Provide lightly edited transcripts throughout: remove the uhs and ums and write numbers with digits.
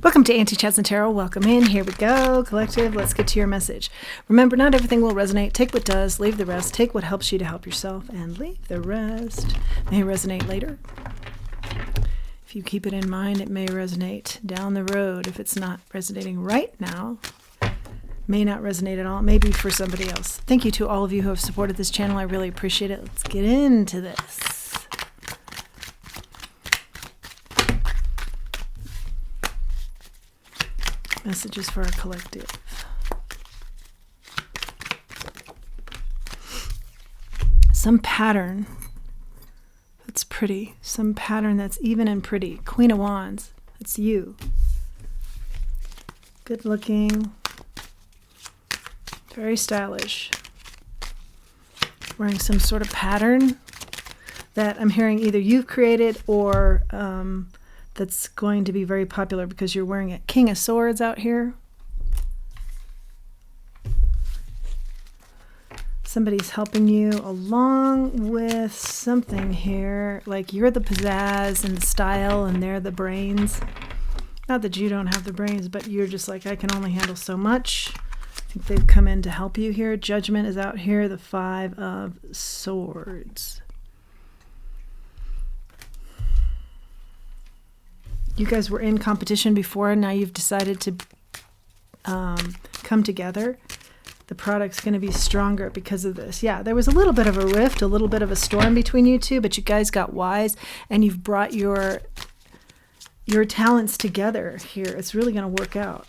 Welcome to Auntie Chats and Tarot. Welcome in. Here we go. Collective, let's get to your message. Remember, not everything will resonate. Take what does, leave the rest. Take what helps you to help yourself, and leave the rest. May resonate later. If you keep it in mind, it may resonate down the road. If it's not resonating right now, may not resonate at all. Maybe for somebody else. Thank you to all of you who have supported this channel. I really appreciate it. Let's get into this. Messages for our collective. Some pattern that's pretty. Some pattern that's even and pretty. Queen of Wands. That's you. Good looking. Very stylish. Wearing some sort of pattern that I'm hearing either you've created or that's going to be very popular because you're wearing a King of Swords out here. Somebody's helping you along with something here. Like you're the pizzazz and the style and they're the brains. Not that you don't have the brains, but you're just like, I can only handle so much. I think they've come in to help you here. Judgment is out here. The Five of Swords. You guys were in competition before, and now you've decided to come together. The product's going to be stronger because of this. Yeah, there was a little bit of a rift, a little bit of a storm between you two, but you guys got wise, and you've brought your talents together here. It's really going to work out.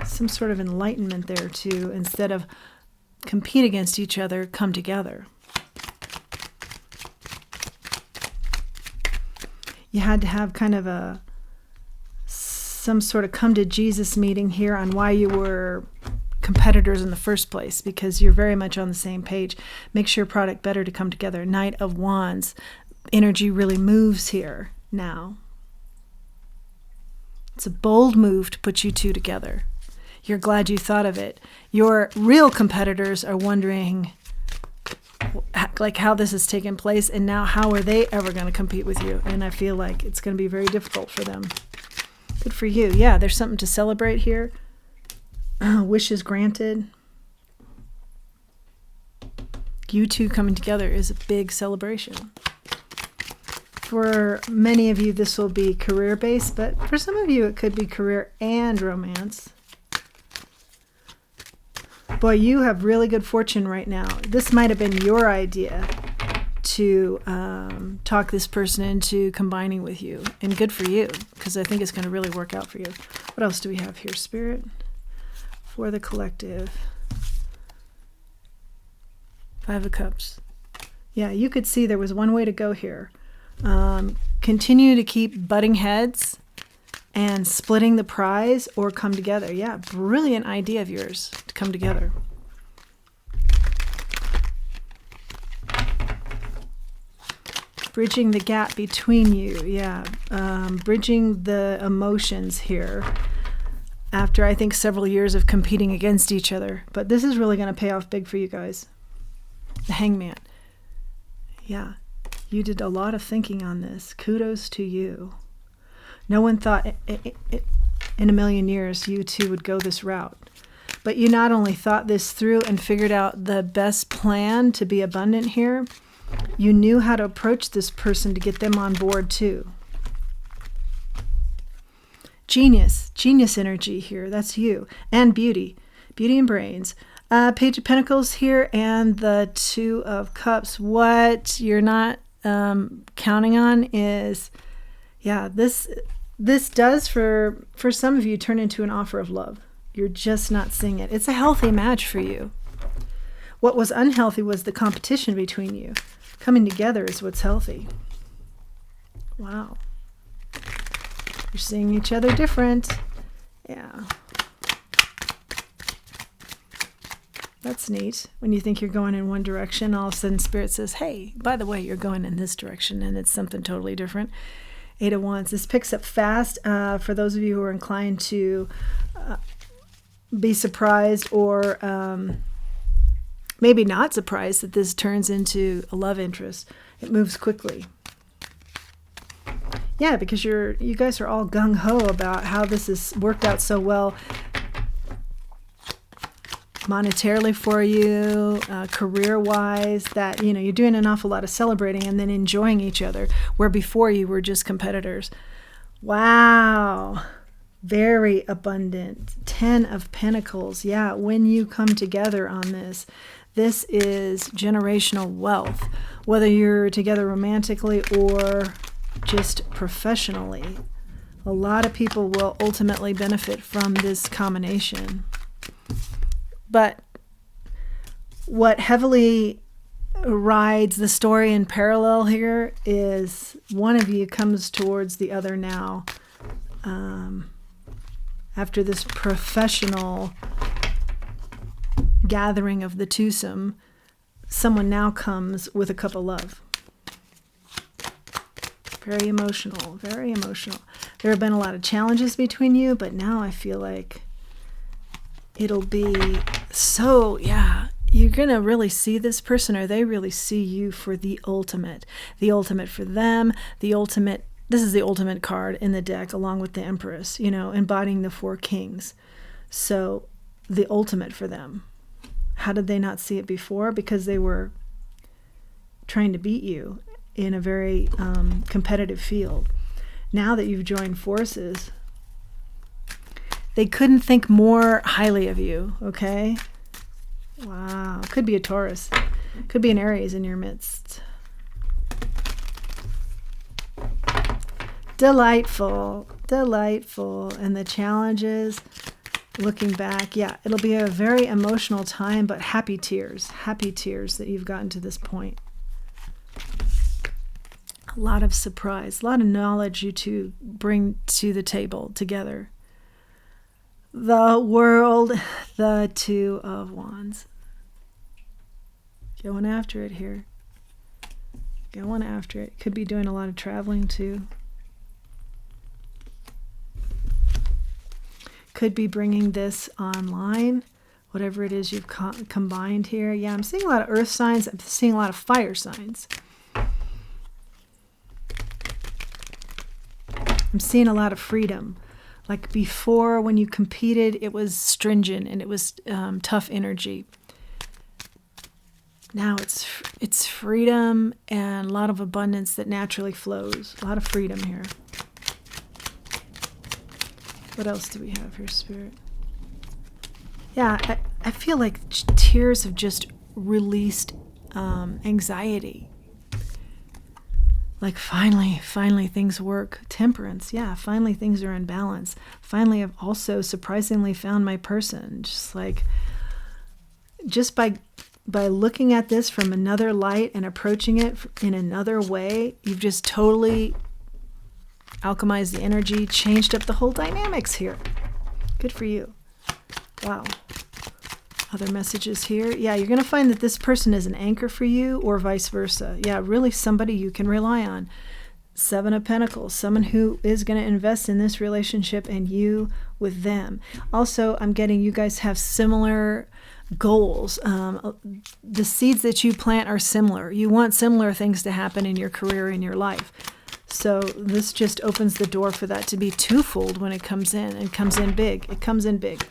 Some sort of enlightenment there, too. Instead of compete against each other, come together. You had to have kind of some sort of come to Jesus meeting here on why you were competitors in the first place, because you're very much on the same page. Makes your product better to come together. Knight of Wands. Energy really moves here now. It's a bold move to put you two together. You're glad you thought of it. Your real competitors are wondering like how this has taken place, and now how are they ever going to compete with you? And I feel like it's going to be very difficult for them. Good for you. Yeah, there's something to celebrate here. Wishes granted. You two coming together is a big celebration. For many of you, this will be career-based, but for some of you, it could be career and romance. Boy, you have really good fortune right now. This might have been your idea to talk this person into combining with you. And good for you, because I think it's going to really work out for you. What else do we have here, Spirit? For the collective. Five of Cups. Yeah, you could see there was one way to go here. Continue to keep butting heads and splitting the prize, or come together. Yeah, brilliant idea of yours to come together. Bridging the gap between you. Yeah, bridging the emotions here after I think several years of competing against each other. But this is really going to pay off big for you guys. The Hangman. Yeah, you did a lot of thinking on this. Kudos to you. No one thought in a million years you two would go this route. But you not only thought this through and figured out the best plan to be abundant here, you knew how to approach this person to get them on board too. Genius energy here. That's you. And beauty and brains. Page of Pentacles here and the Two of Cups. What you're not counting on is, yeah, this does for some of you turn into an offer of love. You're just not seeing it. It's a healthy match for you. What was unhealthy was the competition between you. Coming together is what's healthy. Wow. You're seeing each other different. Yeah. That's neat. When you think you're going in one direction, all of a sudden Spirit says, hey, by the way, you're going in this direction, and it's something totally different. Eight of Wands. This picks up fast for those of you who are inclined to be surprised or maybe not surprised that this turns into a love interest. It moves quickly. Yeah, because you guys are all gung-ho about how this has worked out so well monetarily for you, career-wise, that, you're doing an awful lot of celebrating and then enjoying each other, where before you were just competitors. Wow. Very abundant. 10 of Pentacles. Yeah, when you come together on this is generational wealth, whether you're together romantically or just professionally. A lot of people will ultimately benefit from this combination. But what heavily rides the story in parallel here is one of you comes towards the other now. After this professional gathering of the twosome, someone now comes with a cup of love. Very emotional, very emotional. There have been a lot of challenges between you, but now I feel like it'll be so, you're going to really see this person, or they really see you for the ultimate for them, this is the ultimate card in the deck, along with the Empress, embodying the 4 kings. So the ultimate for them. How did they not see it before? Because they were trying to beat you in a very competitive field. Now that you've joined forces, they couldn't think more highly of you, okay? Wow. Could be a Taurus. Could be an Aries in your midst. Delightful. And the challenges, looking back, it'll be a very emotional time, but happy tears that you've gotten to this point. A lot of surprise, a lot of knowledge you two bring to the table together. The World, the 2 of Wands. Going after it here. Going after it. Could be doing a lot of traveling too. Could be bringing this online, whatever it is you've combined here. Yeah, I'm seeing a lot of earth signs. I'm seeing a lot of fire signs. I'm seeing a lot of freedom. Like before, when you competed, it was stringent and it was tough energy. Now it's freedom and a lot of abundance that naturally flows. A lot of freedom here. What else do we have here, Spirit? Yeah, I feel like tears have just released anxiety. Like finally things work. Temperance, finally things are in balance. Finally, I've also surprisingly found my person. Just by looking at this from another light and approaching it in another way, you've just totally alchemized the energy, changed up the whole dynamics here. Good for you. Wow. Other messages here. Yeah, you're going to find that this person is an anchor for you, or vice versa. Yeah, really somebody you can rely on. 7 of Pentacles, someone who is going to invest in this relationship and you with them. Also, I'm getting you guys have similar goals. The seeds that you plant are similar. You want similar things to happen in your career, in your life. So this just opens the door for that to be twofold when it comes in, and comes in big. It comes in big.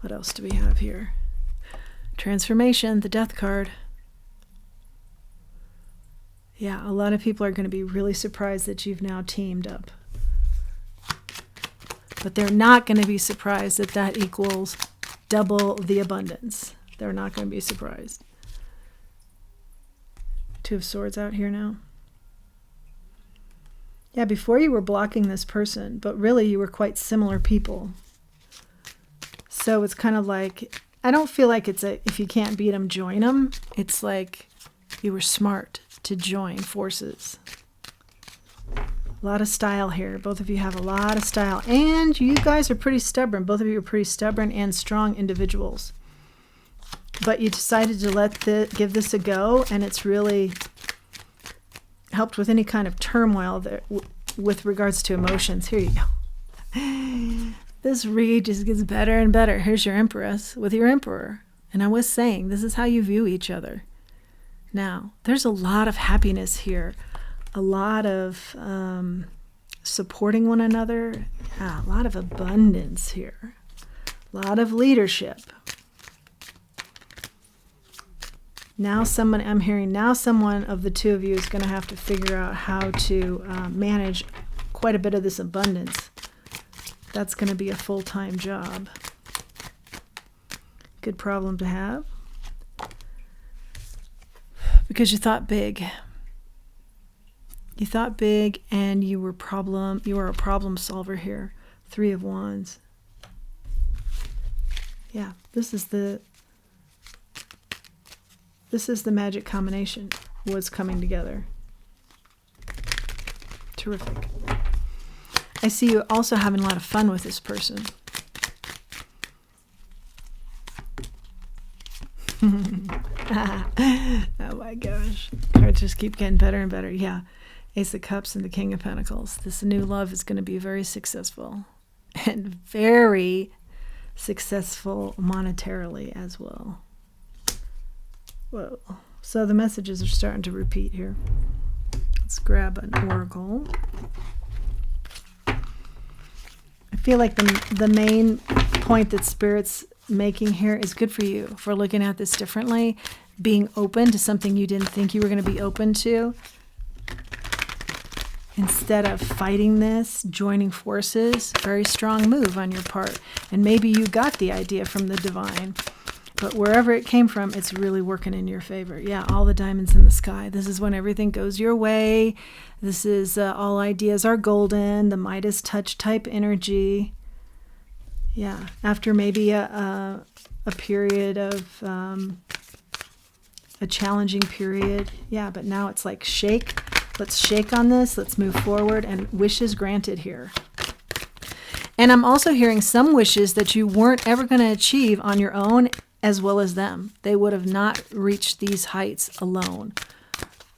What else do we have here? Transformation, the Death card. Yeah, a lot of people are going to be really surprised that you've now teamed up. But they're not going to be surprised that that equals double the abundance. They're not going to be surprised. 2 of Swords out here now. Yeah, before you were blocking this person, but really you were quite similar people. So it's kind of like, I don't feel like it's if you can't beat them, join them. It's like you were smart to join forces. A lot of style here. Both of you have a lot of style. And you guys are pretty stubborn. Both of you are pretty stubborn and strong individuals. But you decided to give this a go, and it's really helped with any kind of turmoil there, with regards to emotions. Here you go. This read just gets better and better. Here's your Empress with your Emperor. And I was saying, this is how you view each other. Now, there's a lot of happiness here. a lot of supporting one another. Yeah, a lot of abundance here. A lot of leadership. Now I'm hearing now someone of the two of you is going to have to figure out how to manage quite a bit of this abundance. That's going to be a full-time job. Good problem to have. Because you thought big. You thought big and you were a problem solver here. 3 of Wands. Yeah, this is the magic combination was coming together. Terrific. I see you also having a lot of fun with this person. Oh my gosh. Cards just keep getting better and better. Yeah. Ace of Cups and the King of Pentacles. This new love is going to be very successful. And very successful monetarily as well. Whoa. So the messages are starting to repeat here. Let's grab an oracle. I feel like the main point that Spirit's making here is good for you, for looking at this differently, being open to something you didn't think you were going to be open to. Instead of fighting this, joining forces, very strong move on your part. And maybe you got the idea from the divine, but wherever it came from, it's really working in your favor. Yeah, all the diamonds in the sky. This is when everything goes your way. This is all ideas are golden, the Midas touch type energy. Yeah, after maybe a period of a challenging period. Yeah, but now it's like shake. Let's shake on this. Let's move forward, and wishes granted here. And I'm also hearing some wishes that you weren't ever going to achieve on your own as well as them. They would have not reached these heights alone.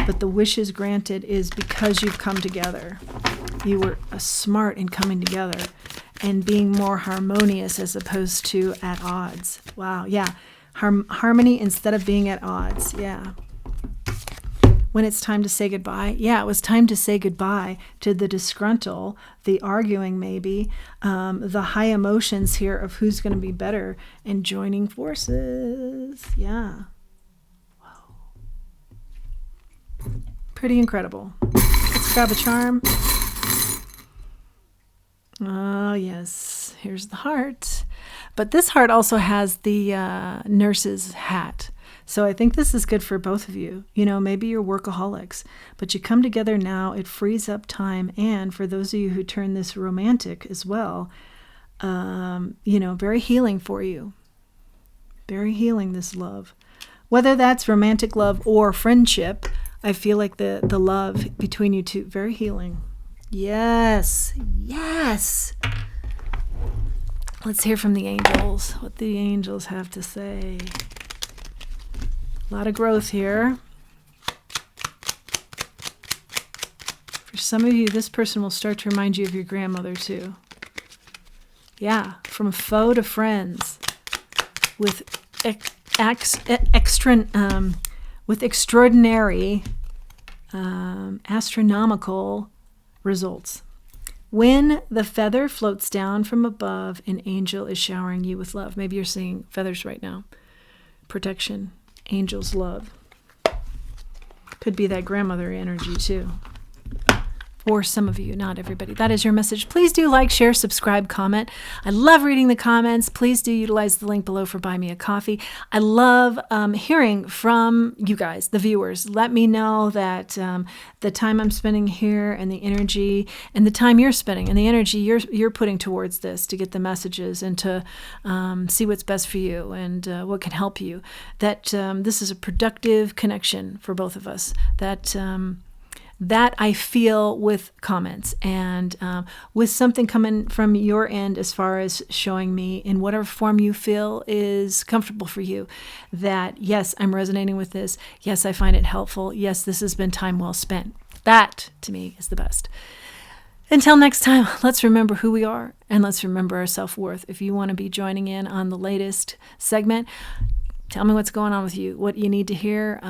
But the wishes granted is because you've come together. You were smart in coming together and being more harmonious as opposed to at odds. Wow, yeah. Harmony instead of being at odds. Yeah. When it's time to say goodbye, yeah, it was time to say goodbye to the disgruntle, the arguing maybe, the high emotions here of who's going to be better, and joining forces. Yeah. Wow. Pretty incredible. Let's grab a charm. Oh, yes. Here's the heart. But this heart also has the nurse's hat. So I think this is good for both of you. You know, maybe you're workaholics, but you come together now. It frees up time. And for those of you who turn this romantic as well, you know, very healing for you. Very healing, this love. Whether that's romantic love or friendship, I feel like the love between you two, very healing. Yes. Yes. Let's hear from the angels, what the angels have to say. A lot of growth here. For some of you, this person will start to remind you of your grandmother too. Yeah, from foe to friends, with extraordinary, astronomical results. When the feather floats down from above, an angel is showering you with love. Maybe you're seeing feathers right now. Protection. Angel's love. Could be that grandmother energy too. For some of you, not everybody. That is your message. Please do like, share, subscribe, comment. I love reading the comments. Please do utilize the link below for Buy Me a Coffee. I love hearing from you guys, the viewers. Let me know that the time I'm spending here and the energy and the time you're spending and the energy you're putting towards this to get the messages and to see what's best for you and what can help you. That this is a productive connection for both of us. That I feel with comments and with something coming from your end as far as showing me in whatever form you feel is comfortable for you that, yes, I'm resonating with this. Yes, I find it helpful. Yes, this has been time well spent. That, to me, is the best. Until next time, let's remember who we are and let's remember our self-worth. If you want to be joining in on the latest segment, tell me what's going on with you, what you need to hear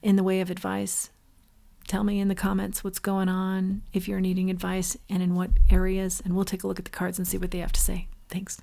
in the way of advice. Tell me in the comments what's going on, if you're needing advice, and in what areas, and we'll take a look at the cards and see what they have to say. Thanks.